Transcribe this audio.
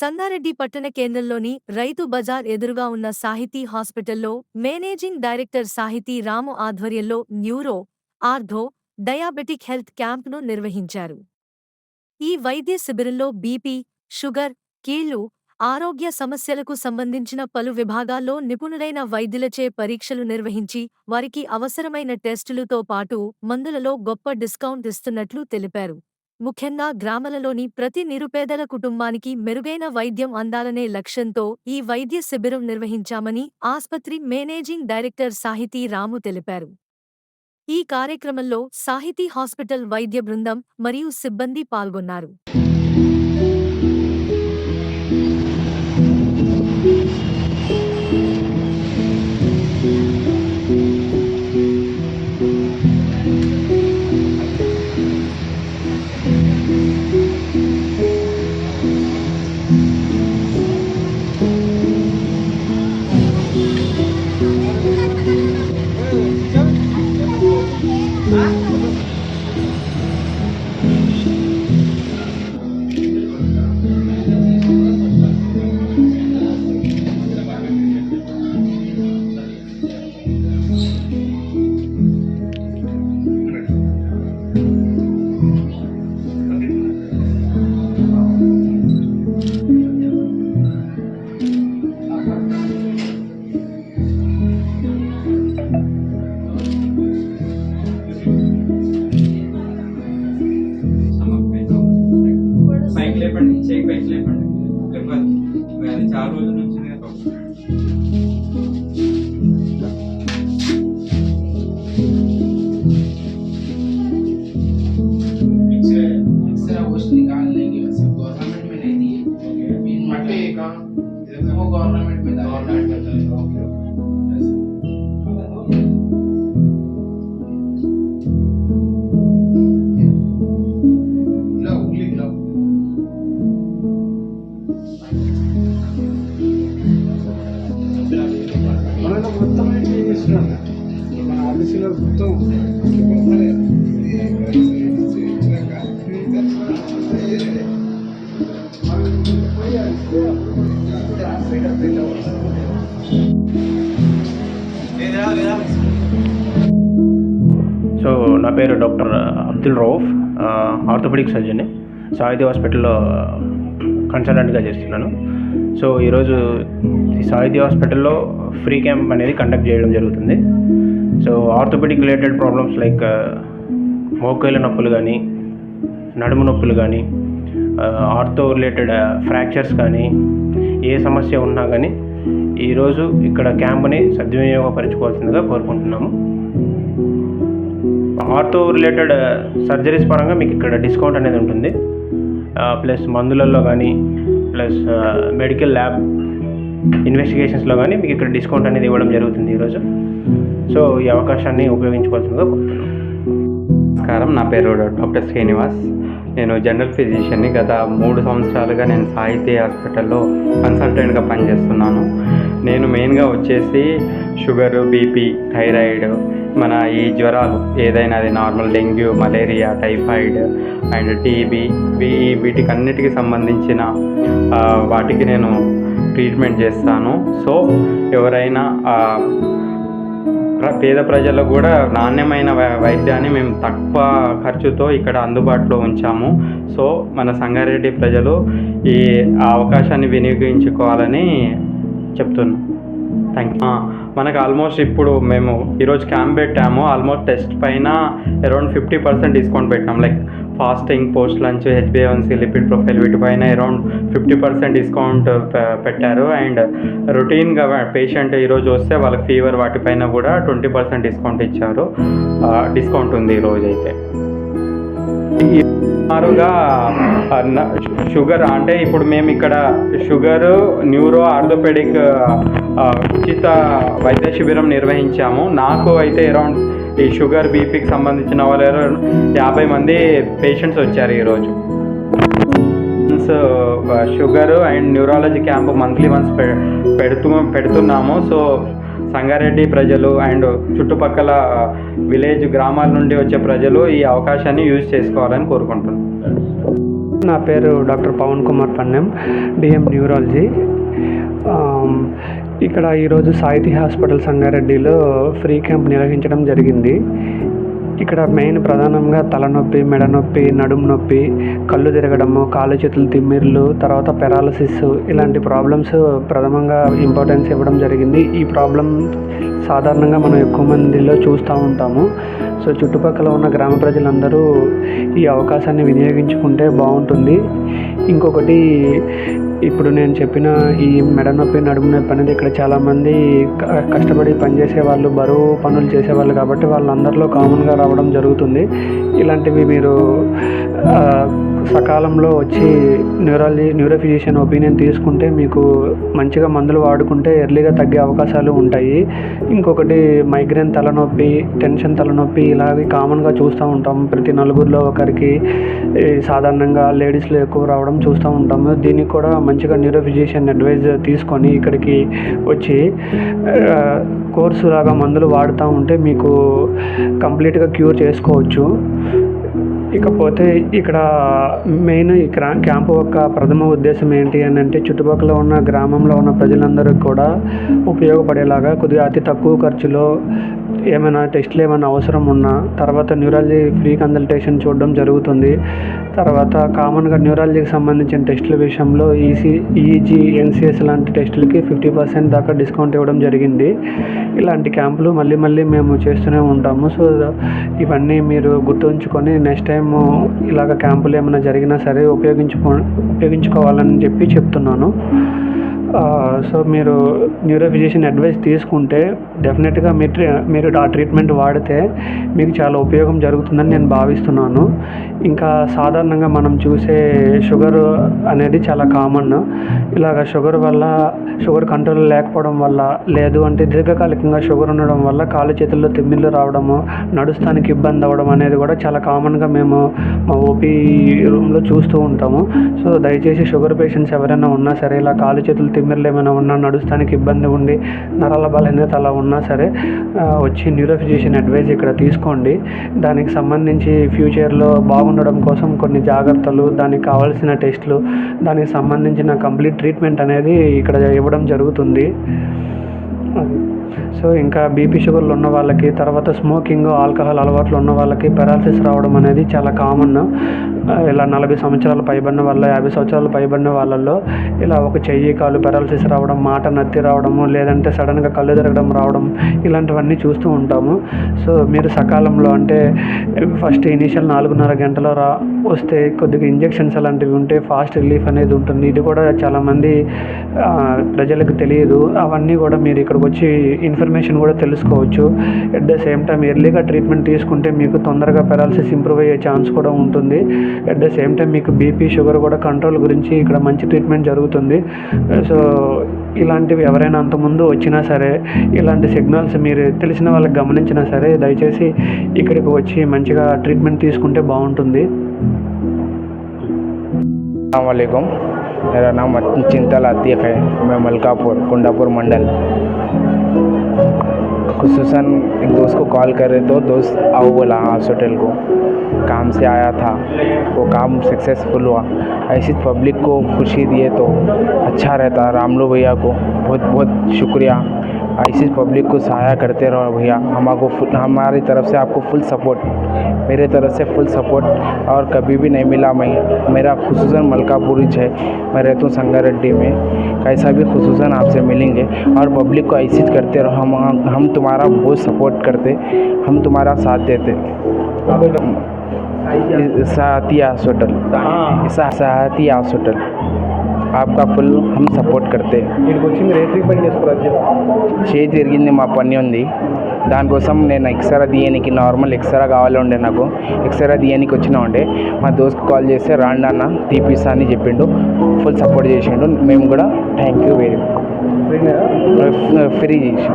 సంగారెడ్డి పట్టణ కేంద్రంలోని రైతు బజార్ ఎదురుగా ఉన్న సాహితీ హాస్పిటల్లో మేనేజింగ్ డైరెక్టర్ సాహితీ రాము ఆధ్వర్యంలో న్యూరో, ఆర్థో, డయాబెటిక్ హెల్త్ క్యాంప్ను నిర్వహించారు. ఈ వైద్య శిబిరంలో బీపీ, షుగర్, కీళ్లు, ఆరోగ్య సమస్యలకు సంబంధించిన పలు విభాగాల్లో నిపుణులైన వైద్యులచే పరీక్షలు నిర్వహించి వారికి అవసరమైన టెస్టులతో పాటు మందులలో గొప్ప డిస్కౌంట్ ఇస్తున్నట్లు తెలిపారు. ముఖ్యంగా గ్రామాలలోని ప్రతి నిరుపేదల కుటుంబానికి మెరుగైన వైద్యం అందాలనే లక్ష్యంతో ఈ వైద్య శిబిరం నిర్వహించామని ఆస్పత్రి మేనేజింగ్ డైరెక్టర్ సాహితీ రాము తెలిపారు. ఈ కార్యక్రమంలో సాహితీ హాస్పిటల్ వైద్య బృందం మరియు సిబ్బంది పాల్గొన్నారు. అది చాలా రోజుల నుంచి निकाल लेंगे वैसे गवर्नमेंट में नहीं दिए मटे का वो गवर्नमेंट में మన ఆఫీసులో మొత్తం సో నా పేరు doctor Abdul Rauf, orthopedic surgeon, Sahithi హాస్పిటల్లో కన్సల్టెంట్గా చేస్తున్నాను. సో ఈరోజు ఈ సాహితీ హాస్పిటల్లో ఫ్రీ క్యాంప్ అనేది కండక్ట్ చేయడం జరుగుతుంది. So orthopedic related problems like మోకాళ్ళ నొప్పులు కానీ, నడుము నొప్పులు కానీ, ఆర్థో రిలేటెడ్ ఫ్రాక్చర్స్ కానీ, ఏ సమస్య ఉన్నా కానీ ఈరోజు ఇక్కడ క్యాంప్ని సద్వినియోగపరచుకోవాల్సిందిగా కోరుకుంటున్నాము. ఆర్థో రిలేటెడ్ సర్జరీస్ పరంగా మీకు ఇక్కడ డిస్కౌంట్ అనేది ఉంటుంది. ప్లస్ మందులలో కానీ, ప్లస్ మెడికల్ ల్యాబ్ ఇన్వెస్టిగేషన్స్లో కానీ మీకు ఇక్కడ డిస్కౌంట్ అనేది ఇవ్వడం జరుగుతుంది ఈరోజు. సో ఈ అవకాశాన్ని ఉపయోగించుకోవాల్సిందిగా కోరుతున్నాను. నమస్కారం, నా పేరు డాక్టర్ శ్రీనివాస్. నేను జనరల్ ఫిజిషియన్ని. గత 3 సంవత్సరాలుగా నేను సాహితీ హాస్పిటల్లో కన్సల్టెంట్గా పనిచేస్తున్నాను. నేను మెయిన్గా వచ్చేసి షుగరు, బీపీ, థైరాయిడ్, మన ఈ జ్వరాలు ఏదైనా అది normal dengue, malaria, typhoid and TB, వీటికి అన్నిటికీ సంబంధించిన వాటికి నేను ట్రీట్మెంట్ చేస్తాను. సో ఎవరైనా పేద ప్రజలకు కూడా నాణ్యమైన వైద్యాన్ని మేము తక్కువ ఖర్చుతో ఇక్కడ అందుబాటులో ఉంచాము. సో మన సంగారెడ్డి ప్రజలు ఈ అవకాశాన్ని వినియోగించుకోవాలని చెప్తున్నాం. Thank you. మనకు ఆల్మోస్ట్ ఇప్పుడు మేము ఈరోజు క్యాంప్ పెట్టాము. ఆల్మోస్ట్ టెస్ట్ పైన అరౌండ్ 50% డిస్కౌంట్ పెట్టాం. Like fasting, post lunch, HbA1c, lipid profile వీటిపైన అరౌండ్ 50% డిస్కౌంట్ పెట్టారు. అండ్ రొటీన్గా పేషెంట్ ఈరోజు వస్తే వాళ్ళకి ఫీవర్ వాటిపైన కూడా 20% డిస్కౌంట్ ఇచ్చారు. డిస్కౌంట్ ఉంది ఈరోజు అయితే. సుమారుగా షుగర్ అంటే ఇప్పుడు మేము ఇక్కడ షుగరు, న్యూరో, ఆర్థోపెడిక్ ఉచిత వైద్య శిబిరం నిర్వహించాము. నాకు అయితే అరౌండ్ ఈ షుగర్, బీపీకి సంబంధించిన వాళ్ళు 50 మంది పేషెంట్స్ వచ్చారు ఈరోజు. Sugar and neurology camp monthly once పెడుతున్నాము. సో సంగారెడ్డి ప్రజలు అండ్ చుట్టుపక్కల విలేజ్ గ్రామాల నుండి వచ్చే ప్రజలు ఈ అవకాశాన్ని యూజ్ చేసుకోవాలని కోరుకుంటున్నాను. నా పేరు doctor Pavan Kumar Pannem, DM neurology. ఇక్కడ ఈరోజు సాహితీ హాస్పిటల్ సంగారెడ్డిలో ఫ్రీ క్యాంప్ నిర్వహించడం జరిగింది. ఇక్కడ మెయిన్ ప్రధానంగా తలనొప్పి, మెడ నొప్పి, నడుము నొప్పి, కళ్ళు తిరగడము, కాళ్ళు చేతులు తిమ్మిర్లు, తర్వాత పెరాలసిస్ ఇలాంటి ప్రాబ్లమ్స్ ప్రథమంగా ఇంపార్టెన్స్ ఇవ్వడం జరిగింది. ఈ ప్రాబ్లం సాధారణంగా మనం ఎక్కువ మందిలో చూస్తూ ఉంటాము. సో చుట్టుపక్కల ఉన్న గ్రామ ప్రజలందరూ ఈ అవకాశాన్ని వినియోగించుకుంటే బాగుంటుంది. ఇంకొకటి, ఇప్పుడు నేను చెప్పిన ఈ మెడ నొప్పి, నడుము నొప్పి అనేది ఇక్కడ చాలామంది కష్టపడి పనిచేసే వాళ్ళు, బరువు పనులు చేసేవాళ్ళు కాబట్టి వాళ్ళందరిలో కామన్గా రావడం జరుగుతుంది. ఇలాంటివి మీరు సకాలంలో వచ్చి న్యూరో ఫిజిషియన్ ఒపీనియన్ తీసుకుంటే మీకు మంచిగా మందులు వాడుకుంటే ఎర్లీగా తగ్గే అవకాశాలు ఉంటాయి. ఇంకొకటి, మైగ్రేన్ తలనొప్పి, టెన్షన్ తలనొప్పి ఇలాగే కామన్గా చూస్తూ ఉంటాము. ప్రతి నలుగురిలో ఒకరికి సాధారణంగా లేడీస్లో ఎక్కువ రావడం చూస్తూ ఉంటాము. దీనికి కూడా మంచిగా న్యూరో ఫిజిషియన్ అడ్వైజ్ తీసుకొని ఇక్కడికి వచ్చి కోర్సు లాగా మందులు వాడుతూ ఉంటే మీకు కంప్లీట్గా క్యూర్ చేసుకోవచ్చు. ఇకపోతే ఇక్కడ మెయిన్ ఈ క్యాంపు యొక్క ప్రథమ ఉద్దేశం ఏంటి అని అంటే, చుట్టుపక్కల ఉన్న గ్రామంలో ఉన్న ప్రజలందరికీ కూడా ఉపయోగపడేలాగా కొద్దిగా అతి తక్కువ ఖర్చులో ఏమైనా టెస్టులు ఏమైనా అవసరం ఉన్నా, తర్వాత న్యూరాలజీ ఫ్రీ కన్సల్టేషన్ చూడడం జరుగుతుంది. తర్వాత కామన్గా న్యూరాలజీకి సంబంధించిన టెస్టుల విషయంలో ఈఈజీ, ఎన్సిఎస్ లాంటి టెస్టులకి 50% దాకా డిస్కౌంట్ ఇవ్వడం జరిగింది. ఇలాంటి క్యాంపులు మళ్ళీ మేము చేస్తూనే ఉంటాము. సో ఇవన్నీ మీరు గుర్తుంచుకొని నెక్స్ట్ టైం ఇలాగ క్యాంపులు ఏమైనా జరిగినా సరే ఉపయోగించుకోవాలని చెప్తున్నాను. సో మీరు న్యూరో ఫిజిషియన్ అడ్వైస్ తీసుకుంటే డెఫినెట్గా మీరు ఆ ట్రీట్మెంట్ వాడితే మీకు చాలా ఉపయోగం జరుగుతుందని నేను భావిస్తున్నాను. ఇంకా సాధారణంగా మనం చూసే షుగర్ అనేది చాలా కామన్. ఇలాగ షుగర్ కంట్రోల్ లేకపోవడం వల్ల, లేదు అంటే దీర్ఘకాలికంగా షుగర్ ఉండడం వల్ల కాళ్ళు చేతుల్లో తిమ్మిళ్ళు రావడము, నడుస్తానికి ఇబ్బంది అవ్వడం అనేది కూడా చాలా కామన్గా మేము మా ఓపీ రూమ్లో చూస్తూ ఉంటాము. సో దయచేసి షుగర్ పేషెంట్స్ ఎవరైనా ఉన్నా సరే, ఇలా కాళ్ళు చేతులు తిమ్మిర్లు ఏమైనా ఉన్నా, నడుస్తానికి ఇబ్బంది ఉండి, నరాల బలహీనత అలా ఉన్నా సరే వచ్చి న్యూరో ఫిజిషియన్ అడ్వైజ్ ఇక్కడ తీసుకోండి. దానికి సంబంధించి ఫ్యూచర్లో బాగుండడం కోసం కొన్ని జాగ్రత్తలు, దానికి కావాల్సిన టెస్టులు, దానికి సంబంధించిన కంప్లీట్ ట్రీట్మెంట్ అనేది ఇక్కడ ఇవ్వడం జరుగుతుంది. సో ఇంకా బీపీ, షుగర్లు ఉన్న వాళ్ళకి, తర్వాత స్మోకింగ్, ఆల్కహాల్ అలవాట్లు ఉన్న వాళ్ళకి పెరాలసిస్ రావడం అనేది చాలా కామన్. ఇలా 40 సంవత్సరాలు పైబడిన వాళ్ళ, 50 సంవత్సరాలు పైబడిన వాళ్ళల్లో ఇలా ఒక చెయ్యి, కాలు పెరాలసిస్ రావడం, మాట నత్తి రావడము, లేదంటే సడన్గా కళ్ళు తిరగడం రావడం, ఇలాంటివన్నీ చూస్తూ ఉంటాము. సో మీరు సకాలంలో అంటే ఫస్ట్ ఇనీషియల్ 4.5 గంటలో వస్తే కొద్దిగా ఇంజెక్షన్స్ అలాంటివి ఉంటే ఫాస్ట్ రిలీఫ్ అనేది ఉంటుంది. ఇది కూడా చాలామంది ప్రజలకు తెలియదు. అవన్నీ కూడా మీరు ఇక్కడికి వచ్చి ఇన్ఫర్మేషన్ కూడా తెలుసుకోవచ్చు. ఎట్ ద సేమ్ టైం ఎర్లీగా ట్రీట్మెంట్ తీసుకుంటే మీకు తొందరగా పెరాలసిస్ ఇంప్రూవ్ అయ్యే ఛాన్స్ కూడా ఉంటుంది. ఎట్ ద సేమ్ టైం మీకు బీపీ, షుగర్ కూడా కంట్రోల్ గురించి ఇక్కడ మంచి ట్రీట్మెంట్ జరుగుతుంది. సో ఇలాంటివి ఎవరైనా అంతకుముందు వచ్చినా సరే, ఇలాంటి సిగ్నల్స్ మీరు తెలిసిన వాళ్ళకి గమనించినా సరే దయచేసి ఇక్కడికి వచ్చి మంచిగా ట్రీట్మెంట్ తీసుకుంటే బాగుంటుంది. अस्सलाम वालेकुम, मेरा नाम चिंतल आतिक है। मैं मलकापुर कुंडापुर मंडल, खुसूसन एक दोस्त को कॉल करे तो दोस्त आओ बोला हॉस्पिटल को, काम से आया था, वो काम सक्सेसफुल हुआ। ऐसी पब्लिक को खुशी दिए तो अच्छा रहता। रामलू भैया को बहुत बहुत शुक्रिया। ऐसी पब्लिक को सहायता करते रहो भैया। हमारी तरफ से आपको फुल सपोर्ट, मेरे तरफ से फुल सपोर्ट, और कभी भी नहीं मिला मैं। मेरा खुसूसन मलकापुरी है, मैं रहता हूँ संगारेड्डी में। कैसा भी खुसूसन आपसे मिलेंगे, और पब्लिक को ऐसी करते रहो। हम तुम्हारा बहुत सपोर्ट करते, हम तुम्हारा साथ देते। साहती हॉस्पिटल आपका ఫుల్ हम సపోర్ట్ करते। చేయి తిరిగింది, మా పని ఉంది, దానికోసం నేను ఎక్స్రా తీయనికి, నార్మల్ ఎక్స్రా కావాలి ఉండే, నాకు ఎక్స్రా తీయనికి వచ్చినా ఉండే. మా దోస్త్ కాల్ చేస్తే రాండి అన్న తీపిస్తా అని చెప్పిండు, ఫుల్ సపోర్ట్ చేసిండు. మేము కూడా thank you very much, free చేసి.